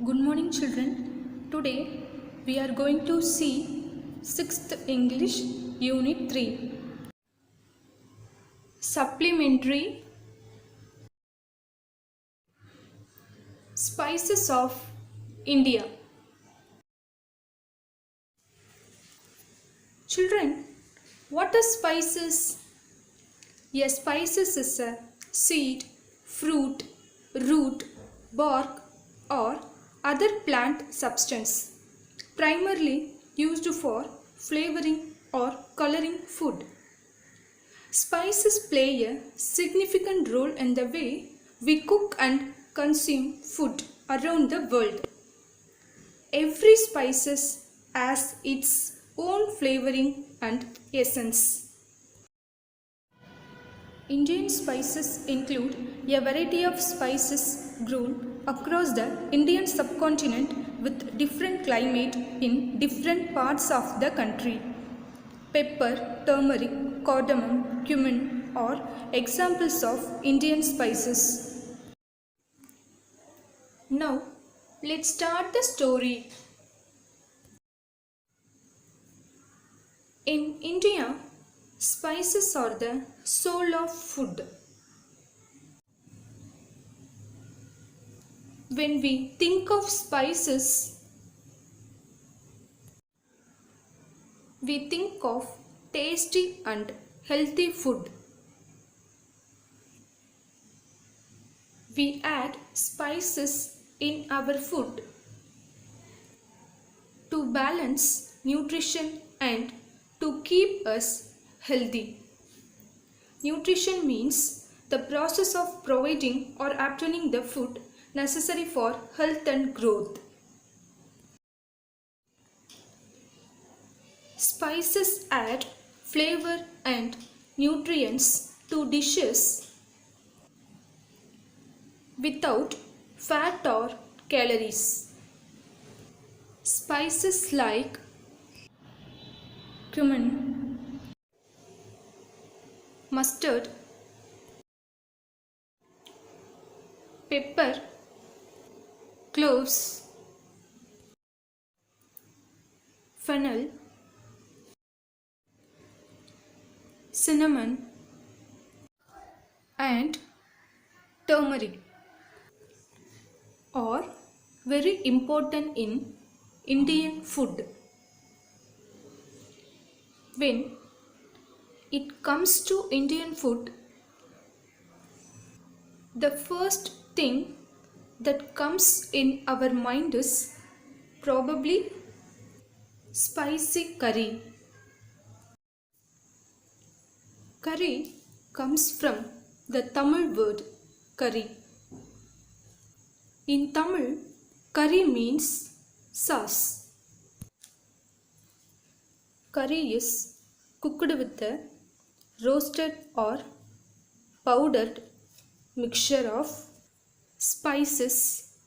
Good morning, children. Today we are going to see 6th English Unit 3 Supplementary Spices of India. Children, what are spices? A spices is a seed, fruit, root, bark, or other plant substance, primarily used for flavoring or coloring food. Spices play a significant role in the way we cook and consume food around the world. Every spice has its own flavoring and essence. Indian spices include a variety of spices grown across the Indian subcontinent with different climate in different parts of the country. Pepper, turmeric, cardamom, cumin are examples of Indian spices. Now, let's start the story. In India, spices are the soul of food. When we think of spices, we think of tasty and healthy food. We add spices in our food to balance nutrition and to keep us healthy. Nutrition means the process of providing or obtaining the food necessary for health and growth. Spices add flavor and nutrients to dishes without fat or calories. Spices like cumin, mustard, pepper, cloves, fennel, cinnamon, and turmeric are very important in Indian food. When it comes to Indian food, the first thing that comes in our mind is probably spicy curry. Curry comes from the Tamil word curry. In Tamil, curry means sauce. Curry is cooked with a roasted or powdered mixture of spices,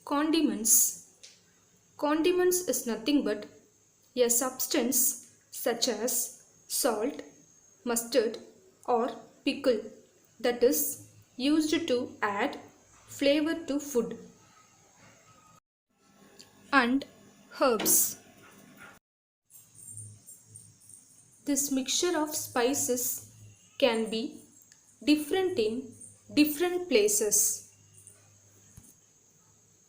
condiments. Condiments is nothing but a substance such as salt, mustard, or pickle that is used to add flavor to food. And herbs. This mixture of spices can be different in different places.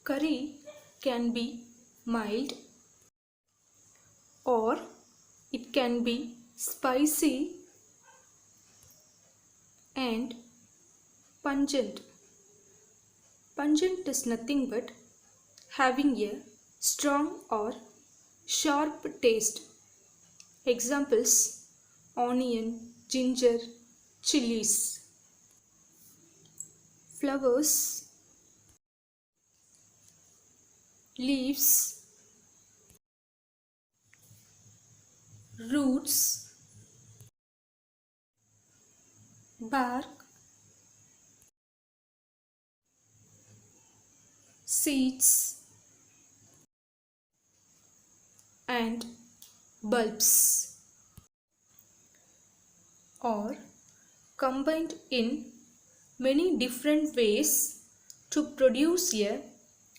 Curry can be mild or it can be spicy and pungent. Pungent is nothing but having a strong or sharp taste. Examples: onion, ginger, chilies. Flowers, leaves, roots, bark, seeds, and bulbs are combined in many different ways to produce a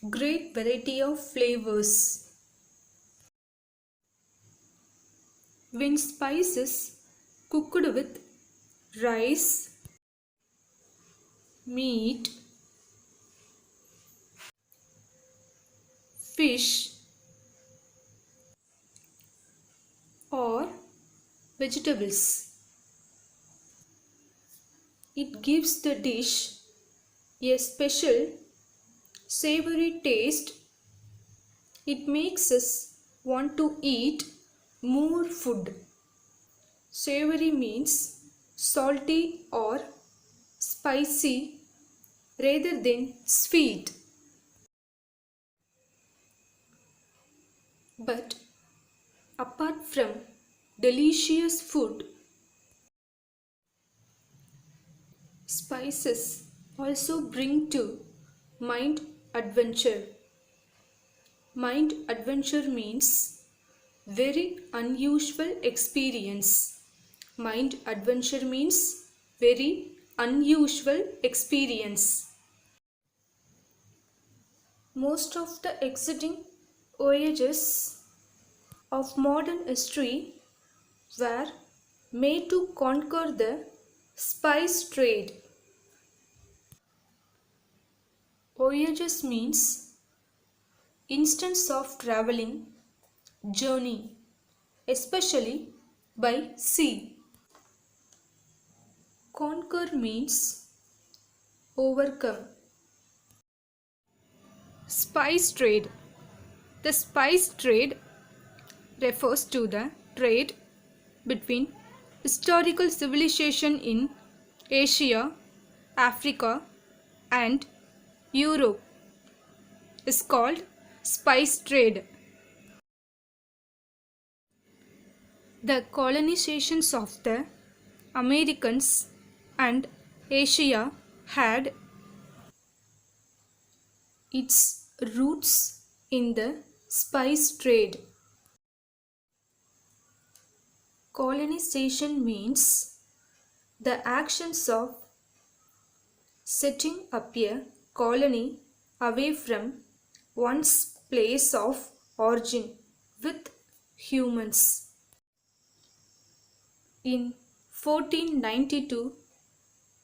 great variety of flavors. When spices cooked with rice, meat, fish, or vegetables, it gives the dish a special savory taste. It makes us want to eat more food. Savory means salty or spicy rather than sweet. But apart from delicious food, spices also bring to mind adventure. Mind adventure means very unusual experience. Mind adventure means very unusual experience. Most of the exciting voyages of modern history were made to conquer the spice trade. Voyages means instance of traveling journey, especially by sea. Conquer means overcome. Spice trade. The spice trade refers to the trade between historical civilization in Asia, Africa, and Europe is called spice trade. The colonizations of the Americans and Asia had its roots in the spice trade. Colonization means the actions of setting up a colony away from one's place of origin with humans. In 1492,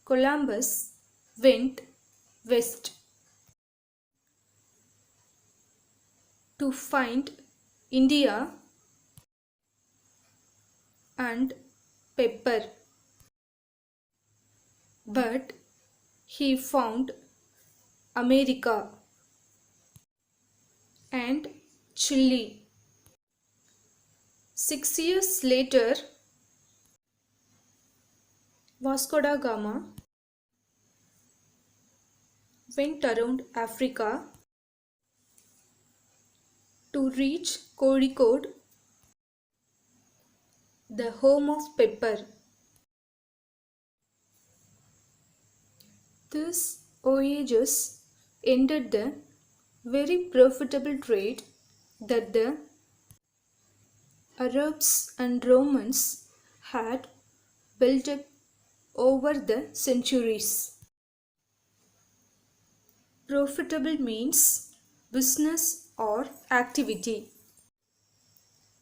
Columbus went west to find India and pepper, but he found America and Chile. 6 years later, Vasco da Gama went around Africa to reach Kozhikode, the home of pepper. These voyages ended the very profitable trade that the Arabs and Romans had built up over the centuries. Profitable means business or activity.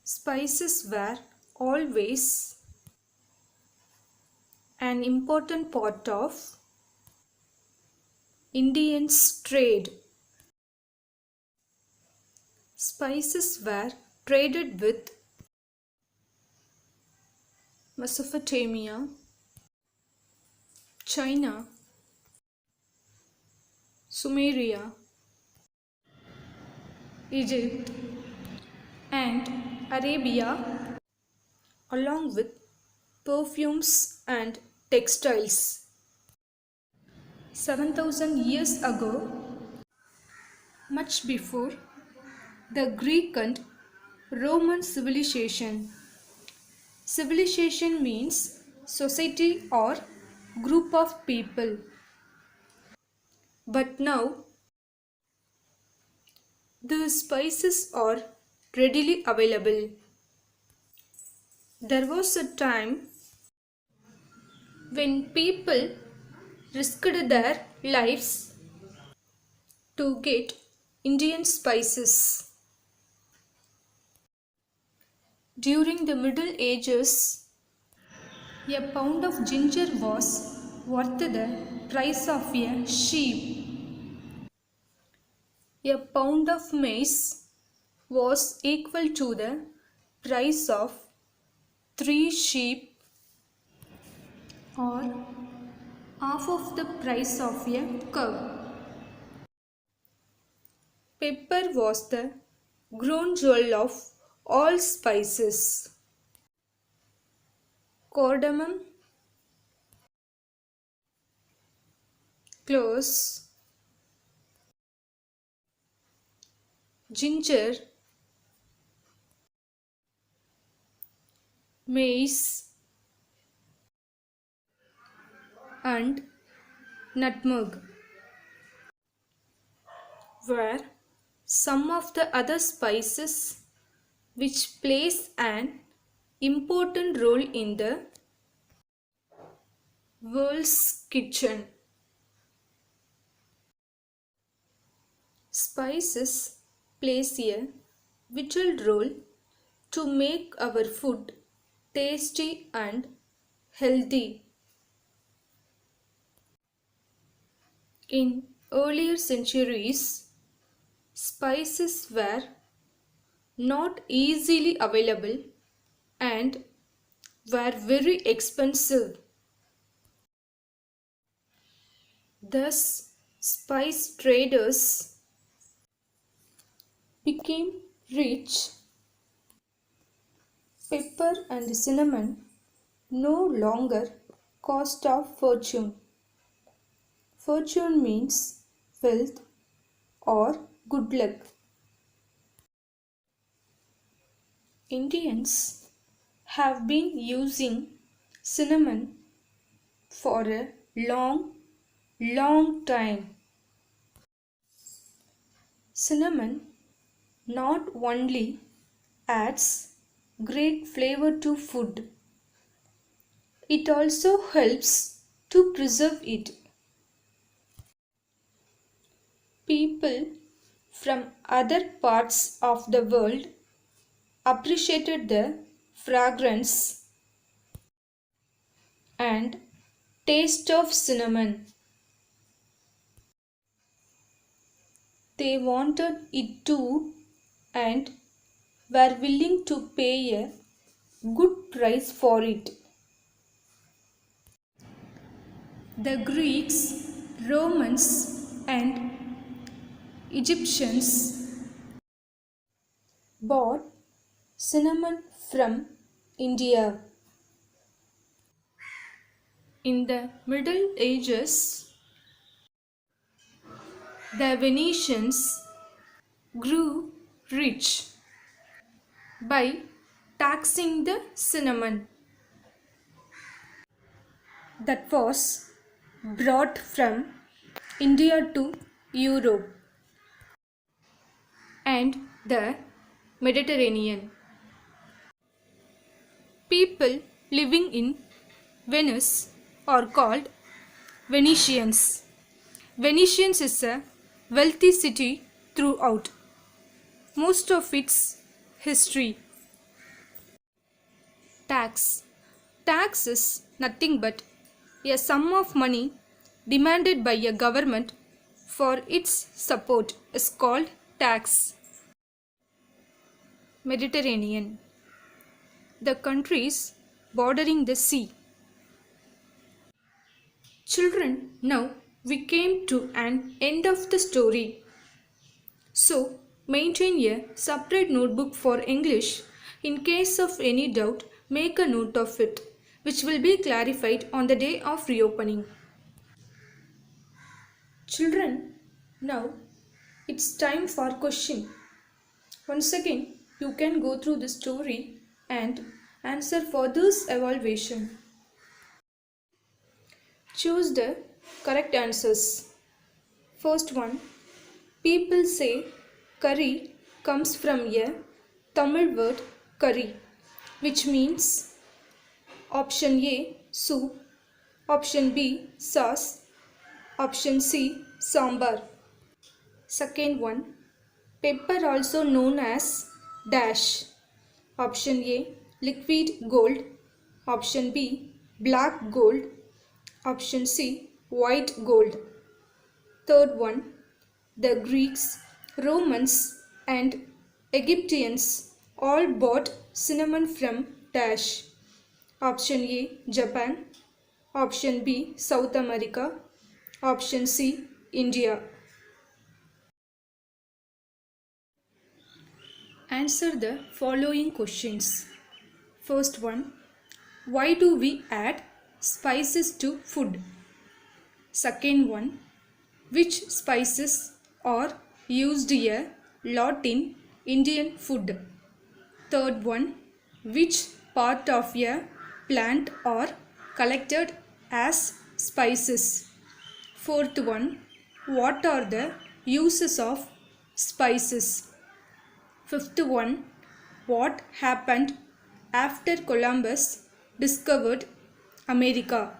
Spices were always an important part of Indians' trade. Spices were traded with Mesopotamia, China, Sumeria, Egypt, and Arabia, along with perfumes and textiles. 7,000 years ago, much before the Greek and Roman civilization. Civilization means society or group of people. But now, the spices are readily available. There was a time when people risked their lives to get Indian spices. During the Middle Ages, a pound of ginger was worth the price of a sheep. A pound of maize was equal to the price of 3 sheep, or half of the price of a cow. Pepper was the crown jewel of all spices. Cardamom, cloves, ginger, mace, and nutmeg were some of the other spices which plays an important role in the world's kitchen. Spices plays a vital role to make our food tasty and healthy. In earlier centuries, spices were not easily available and were very expensive. Thus, spice traders became rich. Pepper and cinnamon no longer cost a fortune. Fortune means wealth or good luck. Indians have been using cinnamon for a long time. Cinnamon not only adds great flavor to food, it also helps to preserve it. People from other parts of the world appreciated the fragrance and taste of cinnamon. They wanted it too and were willing to pay a good price for it. The Greeks, Romans, and Egyptians bought cinnamon from India. In the Middle Ages, the Venetians grew rich by taxing the cinnamon that was brought from India to Europe and the Mediterranean. People living in Venice are called Venetians. Venetians is a wealthy city throughout most of its history. Tax. Tax is nothing but a sum of money demanded by a government for its support is called tax. Mediterranean. The countries bordering the sea. Children, now we came to an end of the story. So, maintain a separate notebook for English. In case of any doubt, make a note of it, which will be clarified on the day of reopening. Children, now it's time for question. Once again, you can go through the story and answer for this evaluation. Choose the correct answers. First one, people say curry comes from a Tamil word curry, which means option A, soup, option B, sauce, option C, sambar. Second one, pepper also known as dash. Option A, liquid gold. Option B, black gold. Option C, white gold. Third one, the Greeks, Romans and Egyptians all bought cinnamon from dash. Option A, Japan. Option B, South America. Option C, India. Answer the following questions. First one, why do we add spices to food? Second one, which spices are used a lot in Indian food? Third one, which part of a plant are collected as spices? Fourth one, what are the uses of spices? Fifth one, what happened after Columbus discovered America?